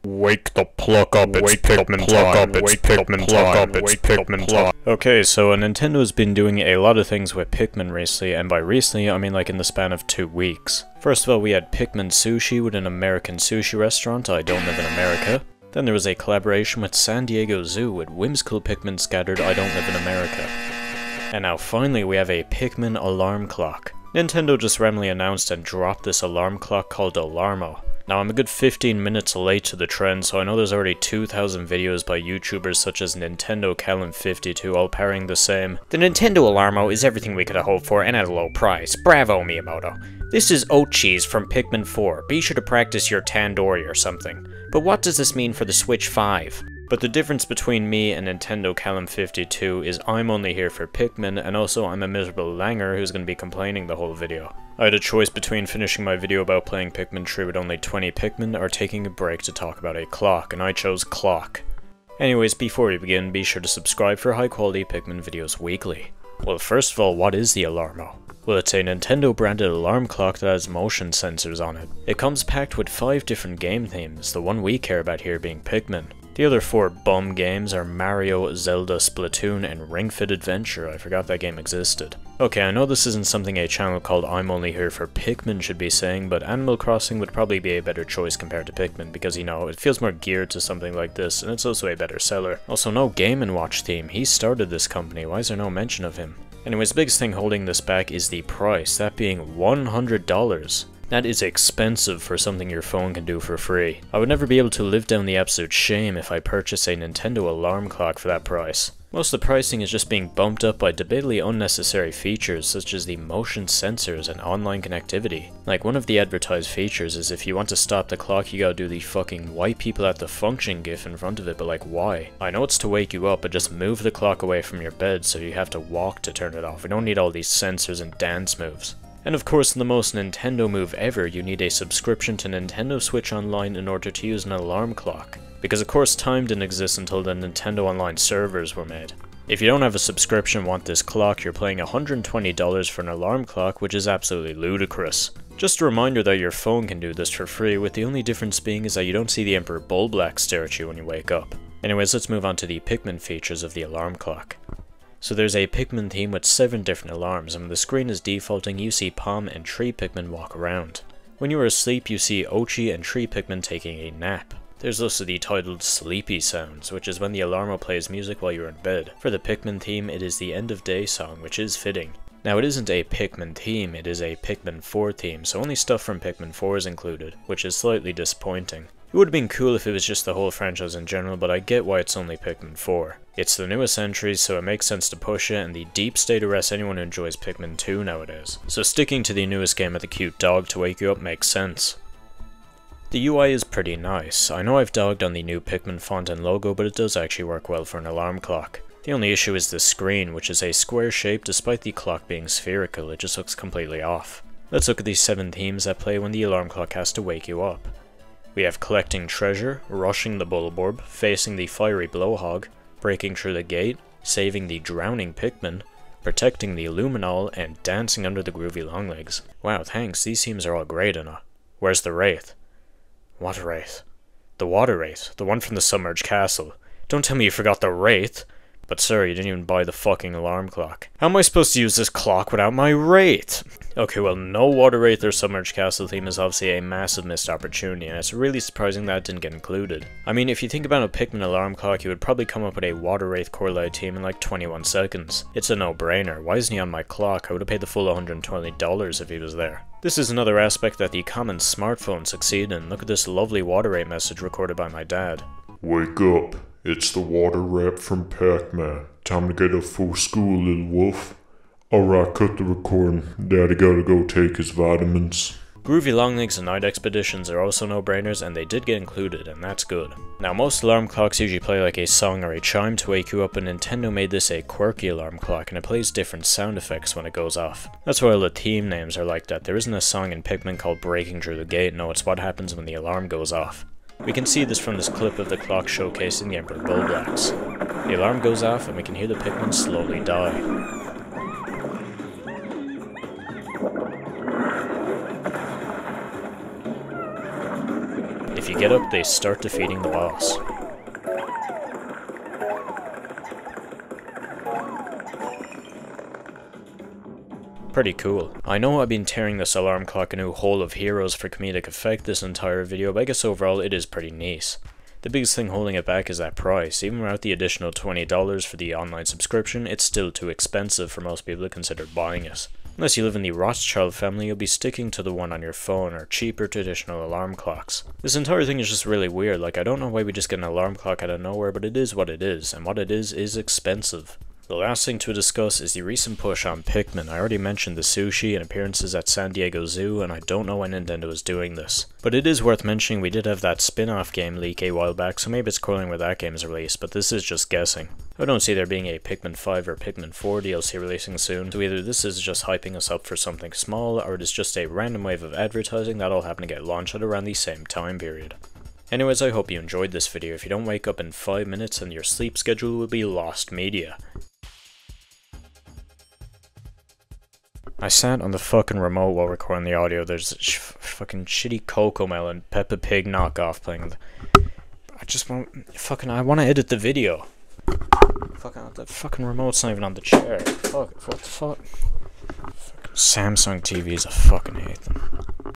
Wake the pluck up, it's Pikmin time, it's Pikmin time, it's Pikmin time. Okay, so Nintendo's been doing a lot of things with Pikmin recently, and by recently, I mean like in the span of 2 weeks. First of all, we had Pikmin Sushi with an American sushi restaurant, I don't live in America. Then there was a collaboration with San Diego Zoo with whimsical Pikmin scattered, I don't live in America. And now finally we have a Pikmin alarm clock. Nintendo just randomly announced and dropped this alarm clock called Alarmo. Now I'm a good 15 minutes late to the trend, so I know there's already 2,000 videos by YouTubers such as Nintendo Callan52 all parrying the same. The Nintendo Alarmo is everything we could have hoped for and at a low price. Bravo, Miyamoto. This is oat cheese from Pikmin 4. Be sure to practice your tandoori or something. But what does this mean for the Switch 5? But the difference between me and Nintendo Callan52 is I'm only here for Pikmin, and also I'm a miserable langer who's going to be complaining the whole video. I had a choice between finishing my video about playing Pikmin 3 with only 20 Pikmin or taking a break to talk about a clock, and I chose clock. Anyways, before we begin, be sure to subscribe for high quality Pikmin videos weekly. Well, first of all, what is the Alarmo? Well, it's a Nintendo branded alarm clock that has motion sensors on it. It comes packed with 5 different game themes, the one we care about here being Pikmin. The other 4 bum games are Mario, Zelda, Splatoon, and Ring Fit Adventure. I forgot that game existed. Okay, I know this isn't something a channel called I'm Only Here for Pikmin should be saying, but Animal Crossing would probably be a better choice compared to Pikmin because, you know, it feels more geared to something like this, and it's also a better seller. Also, no Game & Watch theme. He started this company. Why is there no mention of him? Anyways, the biggest thing holding this back is the price, that being $100. That is expensive for something your phone can do for free. I would never be able to live down the absolute shame if I purchased a Nintendo alarm clock for that price. Most of the pricing is just being bumped up by debatably unnecessary features such as the motion sensors and online connectivity. Like, one of the advertised features is if you want to stop the clock you gotta do the fucking white people at the function gif in front of it, but like, why? I know it's to wake you up, but just move the clock away from your bed so you have to walk to turn it off. We don't need all these sensors and dance moves. And of course, in the most Nintendo move ever, you need a subscription to Nintendo Switch Online in order to use an alarm clock. Because of course time didn't exist until the Nintendo Online servers were made. If you don't have a subscription and want this clock, you're paying $120 for an alarm clock, which is absolutely ludicrous. Just a reminder that your phone can do this for free, with the only difference being is that you don't see the Emperor Bullblack stare at you when you wake up. Anyways, let's move on to the Pikmin features of the alarm clock. So there's a Pikmin theme with 7 different alarms, and when the screen is defaulting you see Palm and Tree Pikmin walk around. When you are asleep you see Ochi and Tree Pikmin taking a nap. There's also the titled Sleepy Sounds, which is when the Alarmo plays music while you're in bed. For the Pikmin theme it is the End of Day song, which is fitting. Now it isn't a Pikmin theme, it is a Pikmin 4 theme, so only stuff from Pikmin 4 is included, which is slightly disappointing. It would have been cool if it was just the whole franchise in general, but I get why it's only Pikmin 4. It's the newest entry, so it makes sense to push it, and the deep state arrests anyone who enjoys Pikmin 2 nowadays. So sticking to the newest game with a cute dog to wake you up makes sense. The UI is pretty nice. I know I've dogged on the new Pikmin font and logo, but it does actually work well for an alarm clock. The only issue is the screen, which is a square shape despite the clock being spherical. It just looks completely off. Let's look at these 7 themes that play when the alarm clock has to wake you up. We have collecting treasure, rushing the Bulborb, facing the fiery blowhog, breaking through the gate, saving the drowning Pikmin, protecting the Luminol, and dancing under the groovy Longlegs. Wow, thanks, these themes are all great, Anna. Where's the Wraith? What Wraith? The Water Wraith, the one from the Submerged Castle. Don't tell me you forgot the Wraith! But sir, you didn't even buy the fucking alarm clock. How am I supposed to use this clock without my Wraith? Okay, well, no Water Wraith or Submerged Castle theme is obviously a massive missed opportunity, and it's really surprising that it didn't get included. I mean, if you think about a Pikmin alarm clock, you would probably come up with a Water Wraith core light theme in like 21 seconds. It's a no-brainer. Why isn't he on my clock? I would have paid the full $120 if he was there. This is another aspect that the common smartphone succeed in. Look at this lovely Water Wraith message recorded by my dad. Wake up. It's the water rat from Pac-Man. Time to get a full school, little wolf. Alright, cut the recording. Daddy gotta go take his vitamins. Groovy Longlegs and Night Expeditions are also no-brainers, and they did get included, and that's good. Now, most alarm clocks usually play like a song or a chime to wake you up, but Nintendo made this a quirky alarm clock, and it plays different sound effects when it goes off. That's why all the theme names are like that. There isn't a song in Pikmin called Breaking Through the Gate, no, it's what happens when the alarm goes off. We can see this from this clip of the clock showcasing the Emperor Bullblacks. The alarm goes off and we can hear the Pikmin slowly die. If you get up, they start defeating the boss. Pretty cool. I know I've been tearing this alarm clock a new hole of heroes for comedic effect this entire video, but I guess overall it is pretty nice. The biggest thing holding it back is that price. Even without the additional $20 for the online subscription, it's still too expensive for most people to consider buying it. Unless you live in the Rothschild family, you'll be sticking to the one on your phone or cheaper traditional alarm clocks. This entire thing is just really weird. Like, I don't know why we just get an alarm clock out of nowhere, but it is what it is, and what it is expensive. The last thing to discuss is the recent push on Pikmin. I already mentioned the sushi and appearances at San Diego Zoo, and I don't know why Nintendo is doing this. But it is worth mentioning we did have that spin-off game leak a while back, so maybe it's correlating with that game's release, but this is just guessing. I don't see there being a Pikmin 5 or Pikmin 4 DLC releasing soon, so either this is just hyping us up for something small, or it is just a random wave of advertising that'll happen to get launched at around the same time period. Anyways, I hope you enjoyed this video. If you don't wake up in 5 minutes, then your sleep schedule will be lost media. I sat on the fucking remote while recording the audio. There's a fucking shitty Coco Melon Peppa Pig knockoff playing. I just want I want to edit the video. The fucking remote's not even on the chair. Fuck, what the fuck? Fucking Samsung TVs, I fucking hate them.